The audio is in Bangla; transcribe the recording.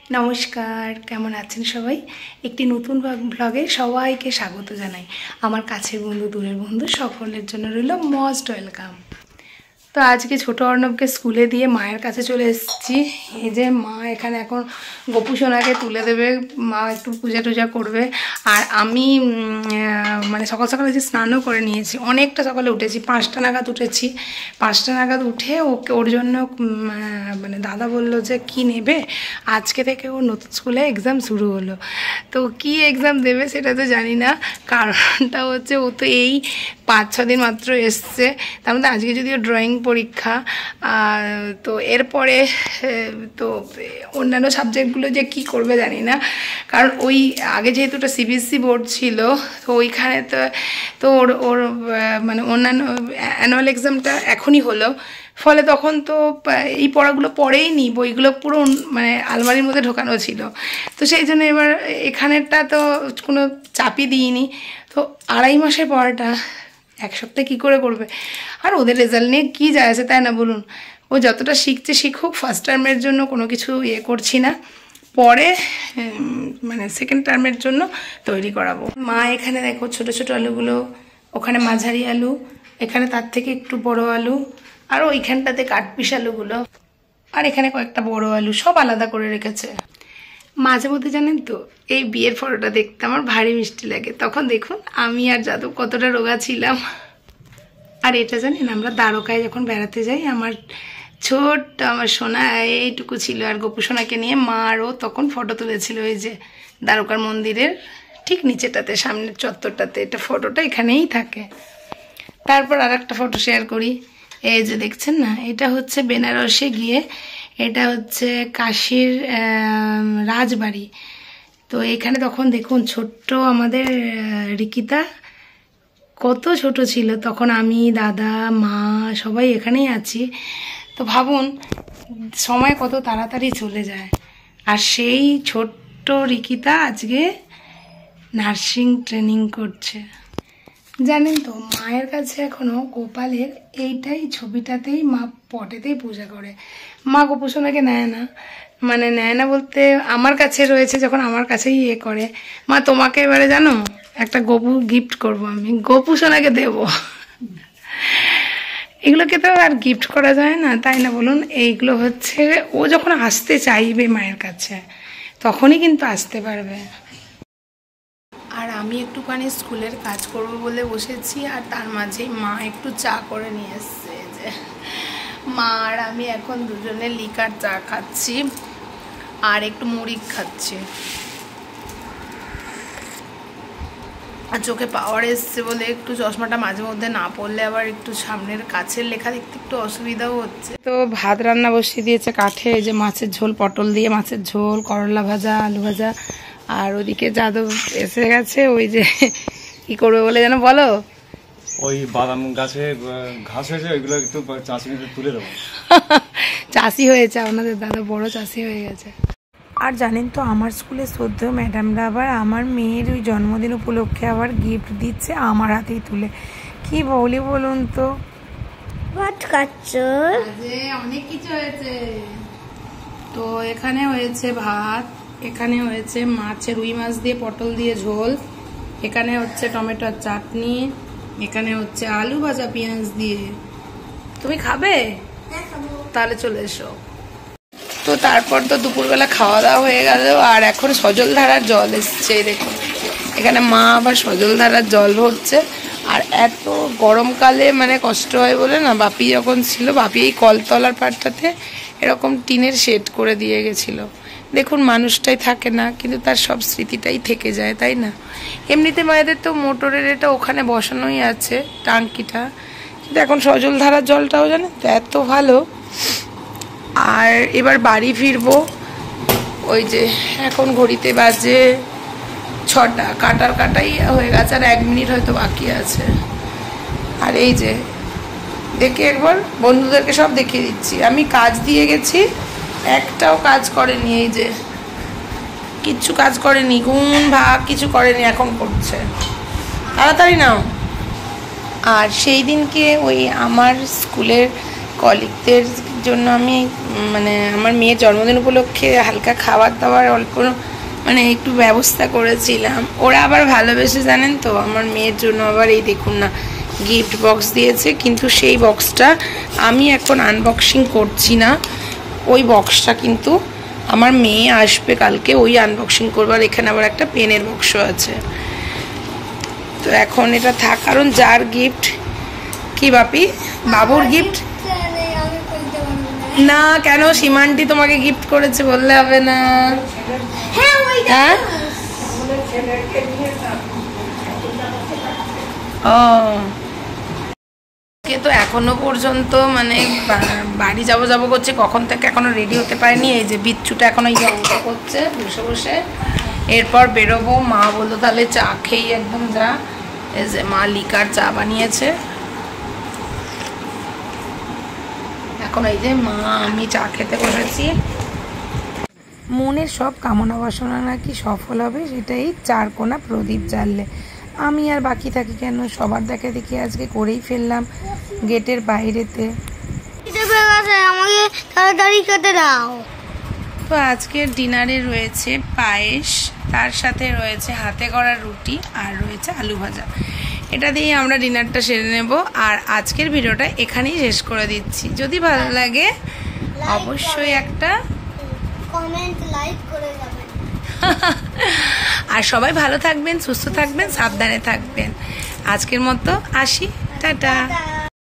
নমস্কার, কেমন আছেন সবাই? একটি নতুন ব্লগে সবাইকে স্বাগত জানাই। আমার কাছের বন্ধু, দূরের বন্ধু সকলের জন্য রইল মোস্ট ওয়েলকাম। তো আজকে ছোট অর্ণবকে স্কুলে দিয়ে মায়ের কাছে চলে এসেছি। এই যে মা এখানে এখন গোপু সোনাকে তুলে দেবে, মা একটু পূজা টুজা করবে। আর আমি মানে সকাল সকালে যে স্নানও করে নিয়েছি, অনেকটা সকালে উঠেছি, 5টা নাগাদ উঠেছি। 5টা নাগাদ উঠে ওর জন্য মানে দাদা বললো যে কি নেবে, আজকে থেকে ওর নতুন স্কুলে এক্সাম শুরু হলো। তো কি এক্সাম দেবে সেটা তো জানি না, কারণটা হচ্ছে ও তো এই 5-6 দিন মাত্র এসছে, তার মধ্যে আজকে যদিও ড্রয়িং পরীক্ষা। তো এরপরে তো অন্যান্য সাবজেক্টগুলো যে কি করবে জানি না, কারণ ওই আগে যেহেতু ওটা সিবিএসসি বোর্ড ছিল, তো ওইখানে তো ওর মানে অন্যান্য অ্যানুয়াল এক্সামটা এখনই হলো, ফলে তখন তো এই পড়াগুলো পড়েই নি, বইগুলো পুরো মানে আলমারির মধ্যে ঢোকানো ছিল। তো সেই জন্য এবার এখানেরটা তো কোনো চাপই দিইনি। তো 2.5 মাসের পড়াটা 1 সপ্তাহে কী করে করবে? আর ওদের রেজাল্ট নিয়ে কী যায় আছে, তাই না বলুন? ও যতটা শিখছে শিখুক, ফার্স্ট টার্মের জন্য কোনো কিছু করছি না, পরে মানে সেকেন্ড টার্মের জন্য তৈরি করাবো। মা এখানে দেখো ছোট ছোট আলুগুলো, ওখানে মাঝারি আলু, এখানে তার থেকে একটু বড় আলু, আর ওইখানটাতে কাঠপিস আলুগুলো, আর এখানে কয়েকটা বড় আলু, সব আলাদা করে রেখেছে। মাঝে মধ্যে জানেন তো এই বিয়ের ফটোটা দেখতে আমার ভারী মিষ্টি লাগে। তখন দেখুন আমি আর যাদব কতটা রোগা ছিলাম। আর এটা জানেন, আমরা দ্বারকায় যখন বেড়াতে যাই, আমার ছোট্ট আমার সোনা এইটুকু ছিল, আর গোপু সোনাকে নিয়ে মা আরও তখন ফটো তুলেছিল ওই যে দ্বারকার মন্দিরের ঠিক নিচেটাতে, সামনের চত্বরটাতে। এটা ফটোটা এখানেই থাকে। তারপর আর একটা ফটো শেয়ার করি, এই যে দেখছেন না, এটা হচ্ছে বেনারসে গিয়ে, এটা হচ্ছে কাশীর রাজবাড়ি। তো এখানে তখন দেখুন ছোট্ট আমাদের রিকিতা কত ছোট ছিল তখন, আমি, দাদা, মা সবাই এখানেই আছি। তো ভাবুন সময় কত তাড়াতাড়ি চলে যায়। আর সেই ছোট্ট রিকিতা আজকে নার্সিং ট্রেনিং করছে। জানেন তো মায়ের কাছে এখনো গোপালের এইটাই ছবিটাতেই মা পটেতেই পূজা করে। মা গোপু সোনাকে নেয় না, মানে নেয় না বলতে আমার কাছে রয়েছে যখন আমার কাছেই করে। মা তোমাকে এবারে জানো একটা গোপু গিফট করব, আমি গোপু সোনাকে দেব। এগুলোকে তো আর গিফট করা যায় না, তাই না বলুন? এইগুলো হচ্ছে ও যখন আসতে চাইবে মায়ের কাছে তখনই কিন্তু আসতে পারবে। আর আমি একটুখানি স্কুলের কাজ করব বলে বসেছি, আর তার মাঝেই মা একটু চা করে নিয়ে এসছে। যে মা আর আমি এখন দুজনে লিকার চা খাচ্ছি আর একটু মুড়ি খাচ্ছি। আর চোখে পাওয়ার এসছে বলে একটু চশমাটা মাঝে মধ্যে না পড়লে আবার একটু সামনের কাছের লেখা দেখতে একটু অসুবিধাও হচ্ছে। তো ভাত রান্না বসিয়ে দিয়েছে কাঠে, এই যে মাছের ঝোল, পটল দিয়ে মাছের ঝোল, করলা ভাজা, আলু ভাজা। আর ওদিকে যাদব এসে গেছে, ওই যে কি করবে বলে যেন বলো, ওই বাদাম গাছে ঘাস হয়েছে, ওইগুলো একটু চাষি তুলে দেবো। চাষি হয়েছে আপনাদের দাদা, বড় চাষি হয়ে গেছে। আর জানেন তো আমার স্কুলে শ্রদ্ধেয় ম্যাডামরা আবার আমার মেয়ের ওই জন্মদিন উপলক্ষে আবার গিফট দিচ্ছে আমার হাতেই তুলে। কি বলি বলুন তো? ভাত খাচ্ছ? অনেক কিছু হয়েছে। তো এখানে হয়েছে ভাত, এখানে হয়েছে মাছের, রুই মাছ দিয়ে পটল দিয়ে ঝোল, এখানে হচ্ছে টমেটোর চাটনি, এখানে হচ্ছে আলু ভাজা পেঁয়াজ দিয়ে। তুমি খাবে? তাহলে চলে এসো। তো তারপর তো দুপুরবেলা খাওয়া দাওয়া হয়ে গেল, আর এখন সজল ধারার জল এসছে। দেখুন এখানে মা আবার সজল ধারার জল ভরছে। আর এত গরমকালে মানে কষ্ট হয় বলে না, বাপি যখন ছিল, বাপি এই কলতলার পাড়টাতে এরকম টিনের শেড করে দিয়ে গেছিলো। দেখুন মানুষটাই থাকে না, কিন্তু তার সব স্মৃতিটাই থেকে যায়, তাই না? এমনিতে মায়েদের তো মোটরের এটা ওখানে বসানোই আছে টাঙ্কিটা, কিন্তু এখন সজল ধারার জলটাও জানেন তো এত ভালো। আর এবার বাড়ি ফিরবো, ওই যে এখন ঘড়িতে বাজে 6টা, কাটাই হয়ে গেছে, আর 1 মিনিট হয়তো বাকি আছে। আর এই যে দেখে একবার বন্ধুদেরকে সব দেখিয়ে দিচ্ছি, আমি কাজ দিয়ে গেছি, একটাও কাজ করেনি, এই যে কিচ্ছু কাজ করেনি, গুণ ভাগ কিছু করেনি, এখন করছে। তাড়াতাড়ি নাও। আর সেই দিনকে ওই আমার স্কুলের কলিগদের জন্য আমি মানে আমার মেয়ের জন্মদিন উপলক্ষে হালকা খাবার দাবার অল্প মানে একটু ব্যবস্থা করেছিলাম। ওরা আবার ভালোবেসে জানেন তো, আমার মেয়ের জন্য আবার এই দেখুন না গিফট বক্স দিয়েছে, কিন্তু সেই বক্সটা আমি এখন আনবক্সিং করছি না। ওই বক্সটা কিন্তু আমার মেয়ে আসবে কালকে, ওই আনবক্সিং করবার। এখানে আবার একটা পেনের বক্সও আছে। তো এখন এটা থাক, কারণ যার গিফট কি বাপি বাবুর গিফট না কেন, সীমান্টি তোমাকে গিফট করেছে বললে হবে না? হ্যাঁ ও তো এখনো পর্যন্ত মানে বাড়ি যাবো করছে, কখন থেকে এখনো রেডি হতে পারেনি। এই যে বিচ্ছুটা এখন এই অঙ্ক করছে বসে বসে, এরপর বেরোবো। মা বললো তাহলে চা খেয়ে একদম যা। এই যে মা লিকার চা বানিয়েছে, এখন এই যে মা আমি চা খেতে বসেছি। মনের সব কামনা বাসনা নাকি সফল হবে, সেটাই চারকোনা প্রদীপ জ্বাললে। আমি আর বাকি থাকি কেন, সবার দেখা দেখি আজকে করেই ফেললাম গেটের বাইরেতে। আমাকে তাড়াতাড়ি খেতে দাও। তো আজকের ডিনারে রয়েছে পায়েস, তার সাথে রয়েছে হাতে করা রুটি, আর রয়েছে আলু ভাজা। এটা দিয়ে আমরা ডিনারটা সেরে নেব। আর আজকের ভিডিওটা এখানেই শেষ করে দিচ্ছি। যদি ভালো লাগে অবশ্যই একটা কমেন্ট লাইক করে যাবেন। আর সবাই ভালো থাকবেন, সুস্থ থাকবেন, সাবধানে থাকবেন। আজকের মতো আসি, টাটা।